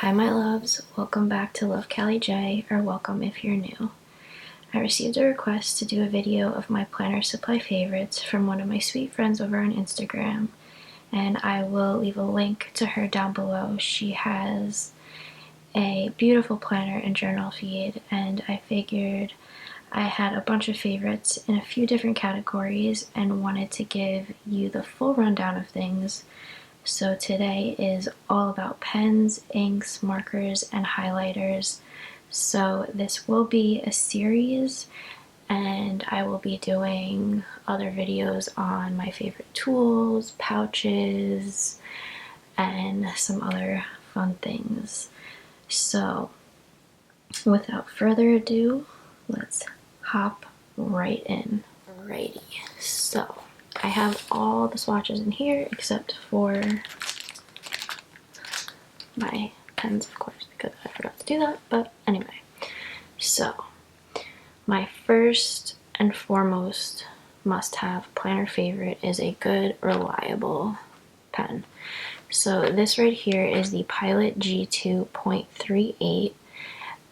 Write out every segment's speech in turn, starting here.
Hi my loves, welcome back to Love Callie J, or welcome if you're new. I received a request to do a video of my planner supply favorites from one of my sweet friends over on Instagram, and I will leave a link to her down below. She has a beautiful planner and journal feed, and I figured I had a bunch of favorites in a few different categories and wanted to give you the full rundown of things. So today is all about pens, inks, markers, and highlighters. So this will be a series, and I will be doing other videos on my favorite tools, pouches, and some other fun things. So without further ado, let's hop right in. Alrighty, so I have all the swatches in here except for my pens, of course, because I forgot to do that. But anyway, so my first and foremost must-have planner favorite is a good, reliable pen. So this right here is the Pilot G2.38,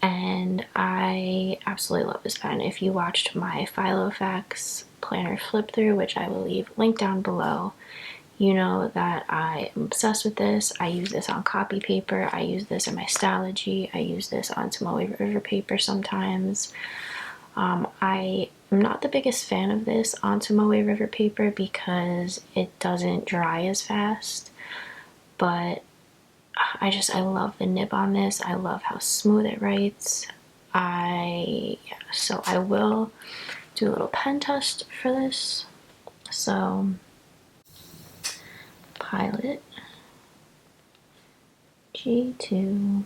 and I absolutely love this pen. If you watched my Filofax planner flip through, which I will leave linked down below, you know that I am obsessed with this. I use this on copy paper, I use this in my Stalogy, I use this on Tomoe River paper sometimes. I am not the biggest fan of this on Tomoe River paper because it doesn't dry as fast, but I love the nib on this. I love how smooth it writes. So I will do a little pen test for this. So Pilot G2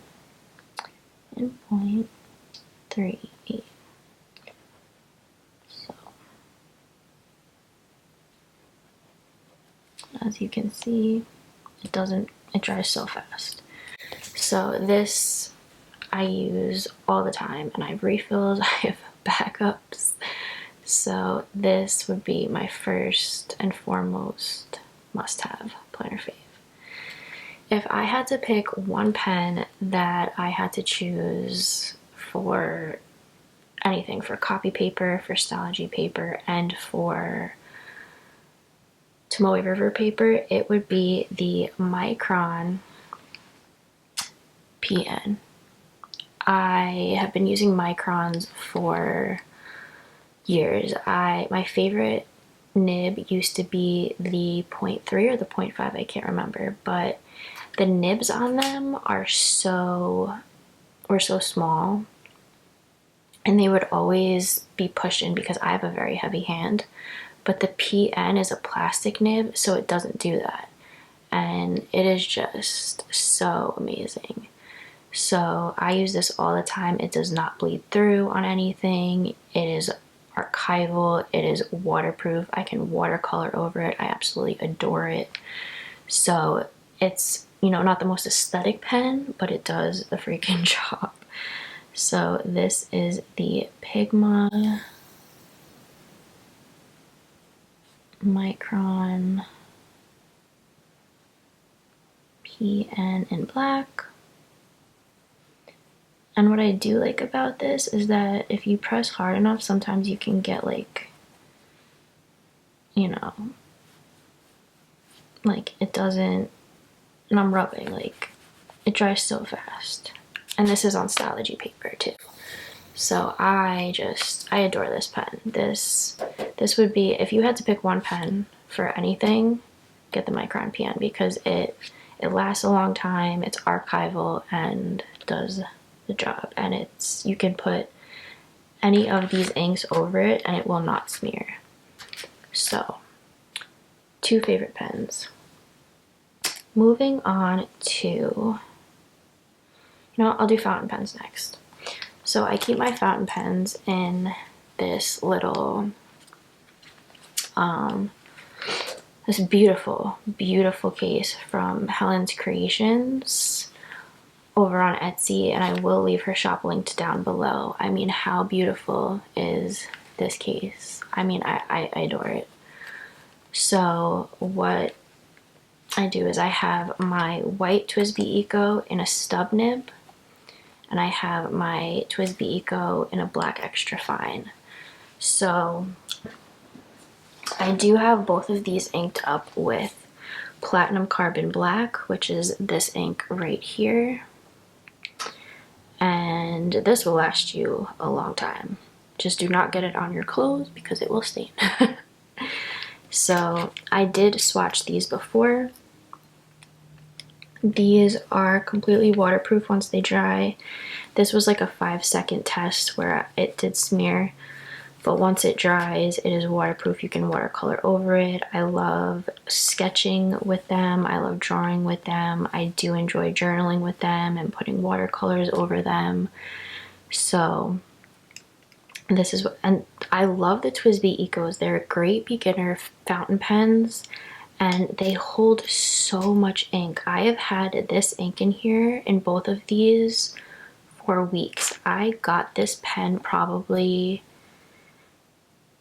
and 0.38. So as you can see, it dries so fast. So this I use all the time, and I have refills, I have backups. So this would be my first and foremost must-have planner fave. If I had to pick one pen that I had to choose for anything, for copy paper, for Stalogy paper, and for Tomoe River paper, it would be the Micron PN. I have been using Microns for years. My favorite nib used to be the 0.3 or the 0.5, I can't remember, but the nibs on them were so small, and they would always be pushed in because I have a very heavy hand, but the PN is a plastic nib, so it doesn't do that, and it is just so amazing. So I use this all the time. It does not bleed through on anything. It is archival. It is waterproof. I can watercolor over it. I absolutely adore it. So it's, you know, not the most aesthetic pen, but it does the freaking job. So this is the Pigma Micron PN in black. And what I do like about this is that if you press hard enough, sometimes you can get like, you know, like it doesn't, and I'm rubbing, like it dries so fast. And this is on Stalogy paper too. So I adore this pen. This would be, if you had to pick one pen for anything, get the Micron PN, because it lasts a long time, it's archival, and does the job. And you can put any of these inks over it and it will not smear. So, two favorite pens. Moving on to, you know, I'll do fountain pens next. So I keep my fountain pens in this little, this beautiful, beautiful case from Helens Creations over on Etsy, and I will leave her shop linked down below. I mean, how beautiful is this case? I mean, I adore it. So what I do is I have my white TWSBI Eco in a stub nib, and I have my TWSBI Eco in a black extra fine. So I do have both of these inked up with Platinum Carbon Black, which is this ink right here. And this will last you a long time. Just do not get it on your clothes because it will stain. So I did swatch these before. These are completely waterproof once they dry. This was like a 5-second test where it did smear, but once it dries, it is waterproof. You can watercolor over it. I love sketching with them. I love drawing with them. I do enjoy journaling with them and putting watercolors over them. So this is what, and I love the TWSBI Ecos. They're great beginner fountain pens, and they hold so much ink. I have had this ink in here in both of these for weeks. I got this pen probably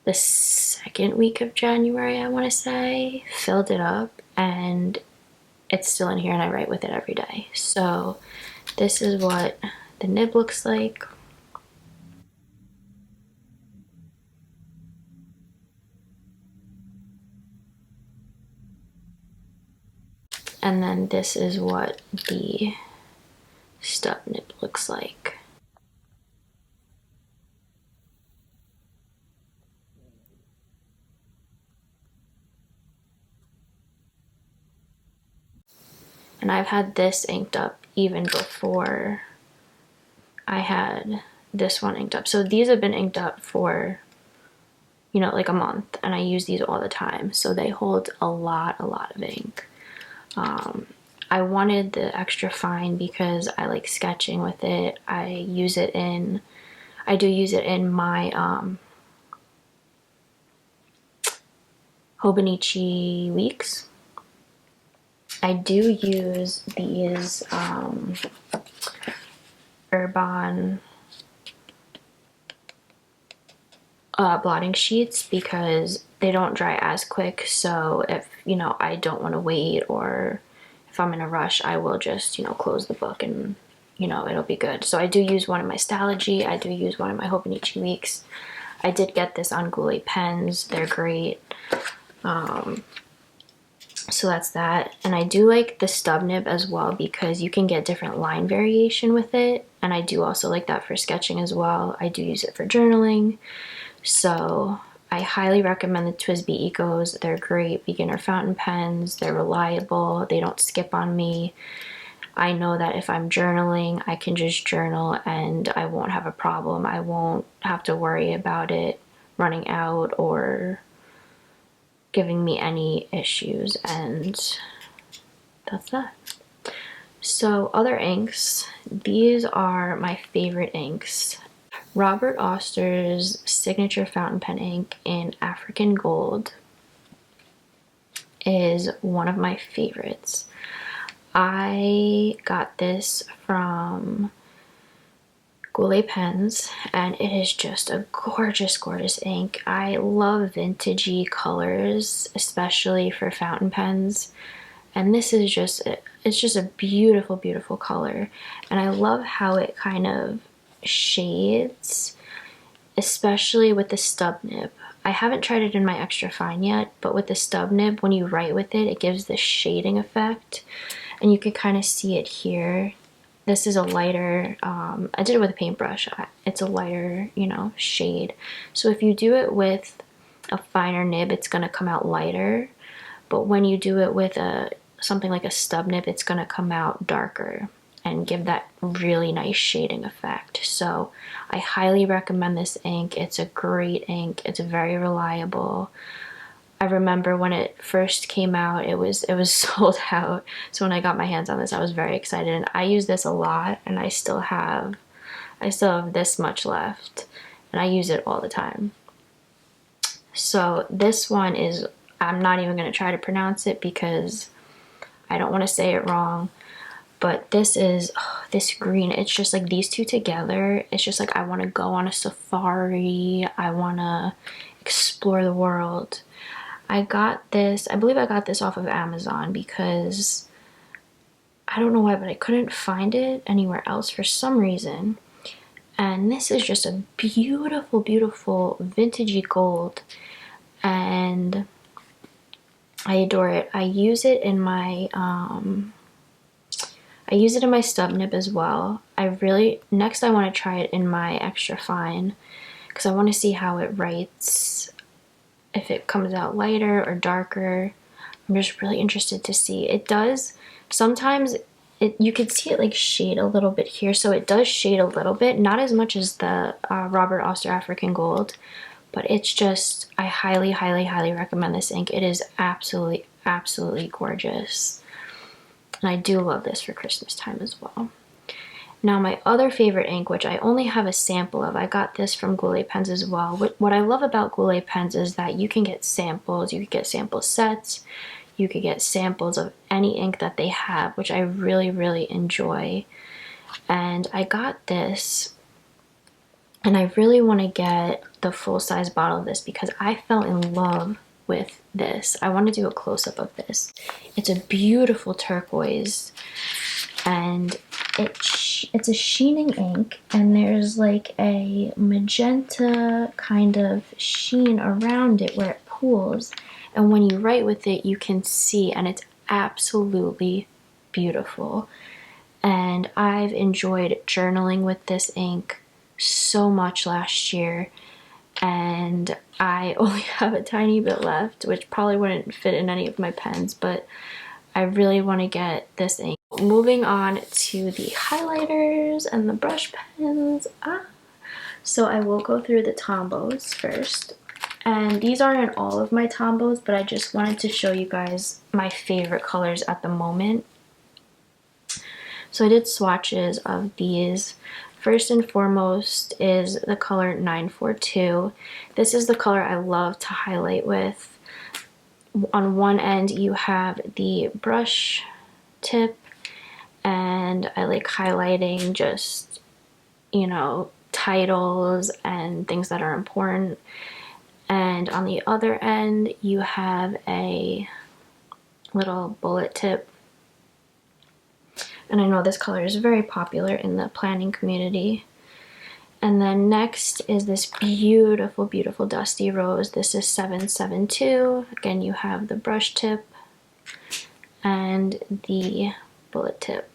the second week of January, I want to say, filled it up, and it's still in here, and I write with it every day. So this is what the nib looks like. And then this is what the stub nib looks like. And I've had this inked up even before I had this one inked up. So these have been inked up for, you know, like a month, and I use these all the time. So they hold a lot of ink. I wanted the extra fine because I like sketching with it. I do use it in my Hobonichi weeks. I do use these Urban blotting sheets because they don't dry as quick. So if, you know, I don't want to wait, or if I'm in a rush, I will just, you know, close the book and, you know, it'll be good. So I do use one in my Stalogy. I do use one in my Hobonichi weeks. I did get this on Goulet Pens. They're great. So that's that. And I do like the stub nib as well because you can get different line variation with it. And I do also like that for sketching as well. I do use it for journaling. So I highly recommend the TWSBI Ecos. They're great beginner fountain pens. They're reliable. They don't skip on me. I know that if I'm journaling, I can just journal and I won't have a problem. I won't have to worry about it running out or giving me any issues, and that's that. So other inks, these are my favorite inks. Robert Oster's signature fountain pen ink in African Gold is one of my favorites. I got this from Goulet Pens, and it is just a gorgeous ink. I love vintagey colors, especially for fountain pens, and this is just, it's just a beautiful color. And I love how it kind of shades, especially with the stub nib. I haven't tried it in my extra fine yet, but with the stub nib, when you write with it, it gives this shading effect, and you can kind of see it here. This is a lighter, I did it with a paintbrush. It's a lighter, you know, shade. So if you do it with a finer nib, it's gonna come out lighter. But when you do it with something like a stub nib, it's gonna come out darker and give that really nice shading effect. So I highly recommend this ink. It's a great ink. It's very reliable. I remember when it first came out, it was sold out. So when I got my hands on this, I was very excited, and I use this a lot, and I still have this much left, and I use it all the time. So this one is, I'm not even going to try to pronounce it because I don't want to say it wrong, but this is, this green, it's just like these two together, it's just like I want to go on a safari, I want to explore the world. I got this, I believe I got this off of Amazon because I don't know why, but I couldn't find it anywhere else for some reason. And this is just a beautiful, beautiful vintagey gold, and I adore it. I use it in my stub nib as well. Next I want to try it in my extra fine because I want to see how it writes, if it comes out lighter or darker. I'm just really interested to see. It does sometimes, you could see it like shade a little bit here, so it does shade a little bit, not as much as the Robert Oster African Gold, but it's just, I highly, highly, highly recommend this ink. It is absolutely, absolutely gorgeous. And I do love this for Christmas time as well. Now my other favorite ink, which I only have a sample of, I got this from Goulet Pens as well. What I love about Goulet Pens is that you can get samples, you could get sample sets, you could get samples of any ink that they have, which I really, really enjoy. And I got this, and I really want to get the full-size bottle of this because I fell in love with this. I want to do a close-up of this. It's a beautiful turquoise, and it's a sheening ink, and there's like a magenta kind of sheen around it where it pools, and when you write with it you can see, and it's absolutely beautiful. And I've enjoyed journaling with this ink so much last year, and I only have a tiny bit left, which probably wouldn't fit in any of my pens, but I really want to get this ink. Moving on to the highlighters and the brush pens. So I will go through the Tombos first. And these aren't all of my Tombos, but I just wanted to show you guys my favorite colors at the moment. So I did swatches of these. First and foremost is the color 942. This is the color I love to highlight with. On one end you have the brush tip, and I like highlighting just, you know, titles and things that are important. And on the other end you have a little bullet tip, and I know this color is very popular in the planning community. And then next is this beautiful, beautiful dusty rose. This is 772. Again, you have the brush tip and the bullet tip.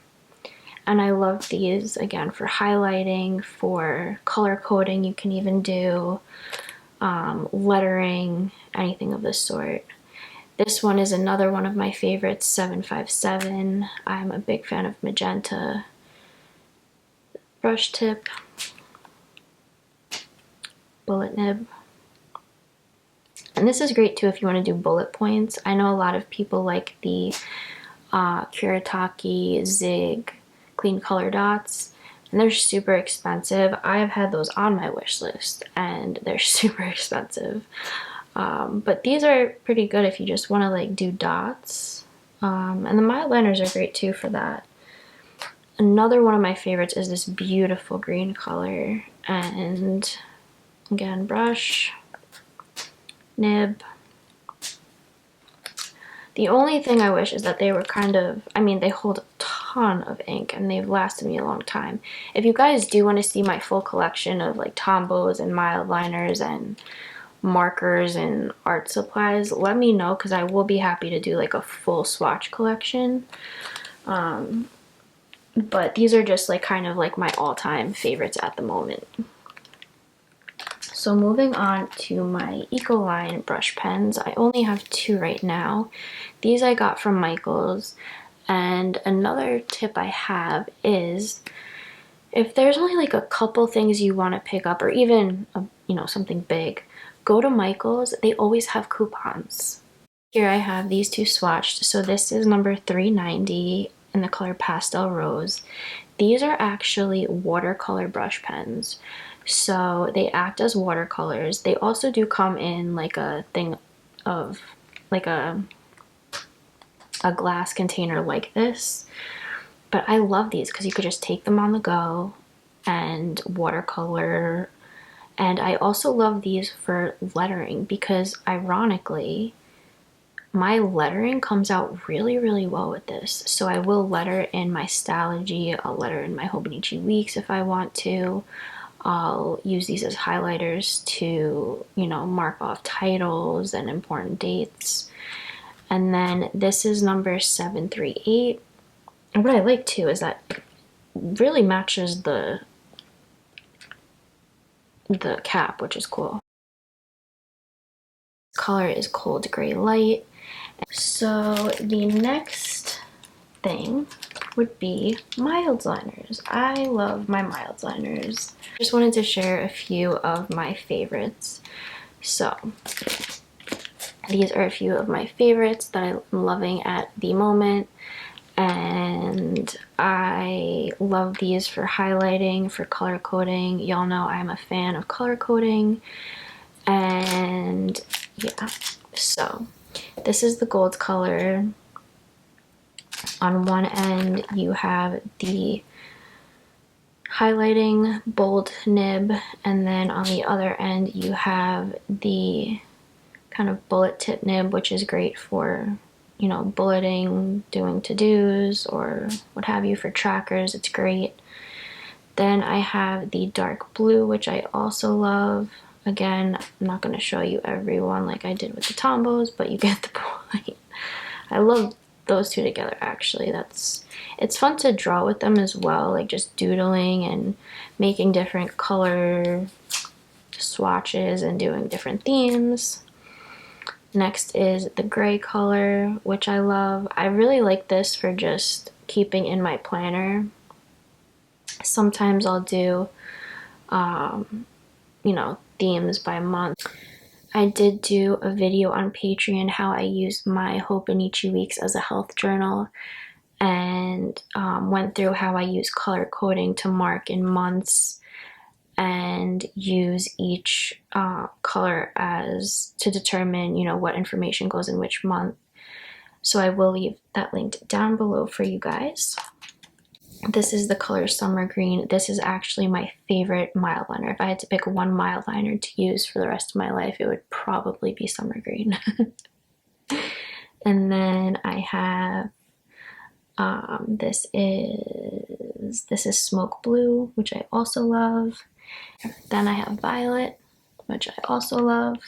And I love these, again, for highlighting, for color coding. You can even do lettering, anything of this sort. This one is another one of my favorites, 757. I'm a big fan of magenta. Brush tip, bullet nib. And this is great too if you want to do bullet points. I know a lot of people like the Kurataki Zig clean color dots, and they're super expensive. I've had those on my wish list and they're super expensive. But these are pretty good if you just want to like do dots. And the mild liners are great too for that. Another one of my favorites is this beautiful green color, and again, brush, nib. The only thing I wish is that they were kind of, I mean, they hold a ton of ink and they've lasted me a long time. If you guys do want to see my full collection of like Tombos and mild liners and markers and art supplies, let me know, because I will be happy to do like a full swatch collection. But these are just like kind of like my all-time favorites at the moment. So moving on to my Ecoline brush pens. I only have two right now. These I got from Michaels. And another tip I have is, if there's only like a couple things you want to pick up, or even you know, something big, go to Michaels. They always have coupons. Here I have these two swatched. So this is number 390 in the color Pastel Rose. These are actually watercolor brush pens. So they act as watercolors. They also do come in like a thing of like a glass container like this. But I love these because you could just take them on the go and watercolor. And I also love these for lettering because, ironically, my lettering comes out really, really well with this. So I will letter in my Stalogy, I'll letter in my Hobonichi Weeks if I want to. I'll use these as highlighters to, you know, mark off titles and important dates. And then this is number 738. And what I like too is that it really matches the cap, which is cool. Color is Cold Gray Light. So the next thing would be mild liners. I love my mild liners. Just wanted to share a few of my favorites. So these are a few of my favorites that I'm loving at the moment, and I love these for highlighting, for color coding. Y'all know I'm a fan of color coding, and yeah. So this is the gold color. On one end you have the highlighting bold nib, and then on the other end you have the kind of bullet tip nib, which is great for, you know, bulleting, doing to-dos or what have you, for trackers. It's great. Then I have the dark blue, which I also love. Again, I'm not going to show you every one like I did with the Tombos, but you get the point. I love those two together, actually. It's fun to draw with them as well, like just doodling and making different color swatches and doing different themes. Next is the gray color, which I love. I really like this for just keeping in my planner. Sometimes I'll do, you know, themes by month. I did do a video on Patreon how I use my Hobonichi Weeks as a health journal, and went through how I use color coding to mark in months and use each color as to determine, you know, what information goes in which month. So I will leave that linked down below for you guys. This is the color Summer Green. This is actually my favorite mild liner. If I had to pick one mild liner to use for the rest of my life, it would probably be Summer Green. And then I have this is Smoke Blue, which I also love. Then I have Violet, which I also love.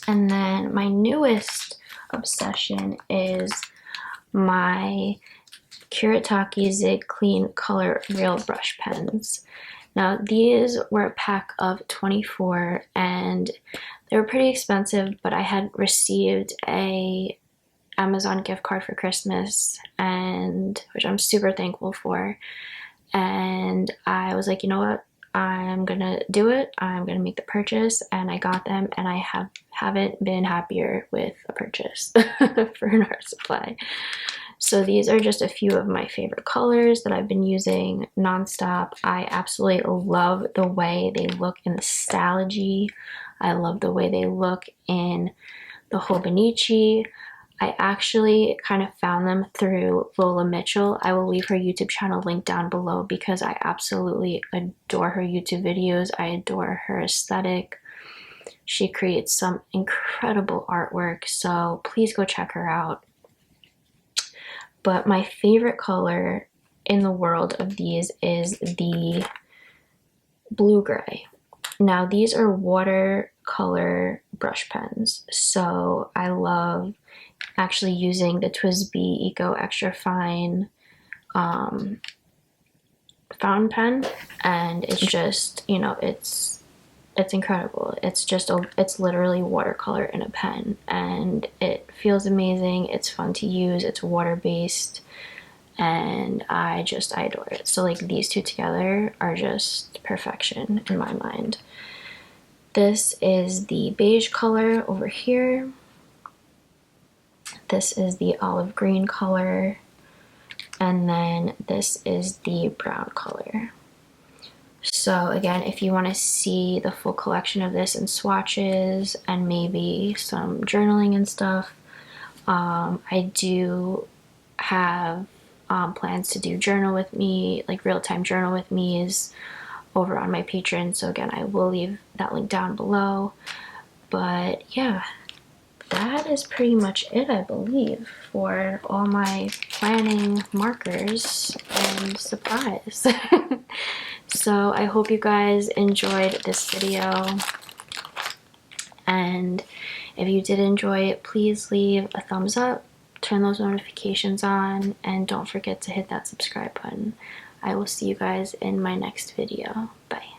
And then my newest obsession is my Kurataki Zig Clean Color Real Brush Pens. Now these were a pack of 24 and they were pretty expensive, but I had received a Amazon gift card for Christmas, and which I'm super thankful for. And I was like, you know what? I'm gonna do it. I'm gonna make the purchase, and I got them, and I haven't been happier with a purchase for an art supply. So these are just a few of my favorite colors that I've been using nonstop. I absolutely love the way they look in the Stalogy. I love the way they look in the Hobonichi. I actually kind of found them through Lola Mitchell. I will leave her YouTube channel linked down below because I absolutely adore her YouTube videos. I adore her aesthetic. She creates some incredible artwork, so please go check her out. But my favorite color in the world of these is the blue gray. Now these are watercolor brush pens, so I love actually using the TWSBI Eco Extra Fine fountain pen, and it's just, you know, it's incredible. It's literally watercolor in a pen, and it feels amazing. It's fun to use. It's water-based, and I adore it. So like these two together are just perfection in my mind. This is the beige color over here. This is the olive green color, and then this is the brown color. So again, if you want to see the full collection of this in swatches and maybe some journaling and stuff, I do have plans to do journal with me, like real-time journal with me's over on my Patreon. So again, I will leave that link down below. But yeah, that is pretty much it, I believe, for all my planning markers and supplies. So I hope you guys enjoyed this video, and if you did enjoy it, please leave a thumbs up, turn those notifications on, and don't forget to hit that subscribe button. I will see you guys in my next video. Bye.